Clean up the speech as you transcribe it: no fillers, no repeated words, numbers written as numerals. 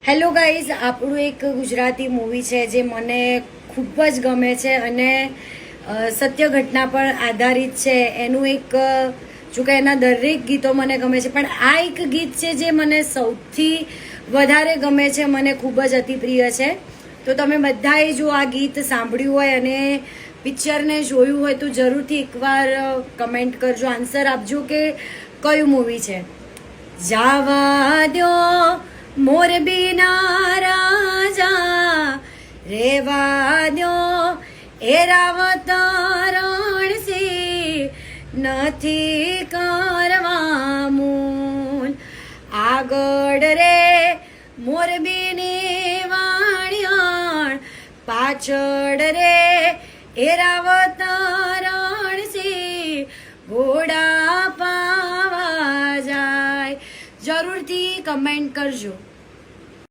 Hello guys, આપણું એક Gujarati movie છે જે મને ખૂબ જ ગમે છે અને સત્ય ઘટના પર આધારિત છે. એનું એક જો કે એના દરેક ગીતો મને ગમે છે, પણ આ એક ગીત છે જે મને સૌથી વધારે ગમે છે, મને ખૂબ જ અતિપ્રિય છે. તો તમે બધાએ જો આ ગીત સાંભળ્યું હોય અને પિક્ચરને જોયું હોય તો જરૂરથી એકવાર કમેન્ટ કરજો, આન્સર આપજો કે કયું મૂવી છે. જાવા દો મોરબીના રાજા, રેવા દો એ રાવત રણસી, નથી કરવા મૂલ આગળ રે મોરબીની વાણિયાણ, પાછળ રે એ રાવત રણસી, ઘોડા પાવા જાય. જરૂરથી કમેન્ટ કરજો.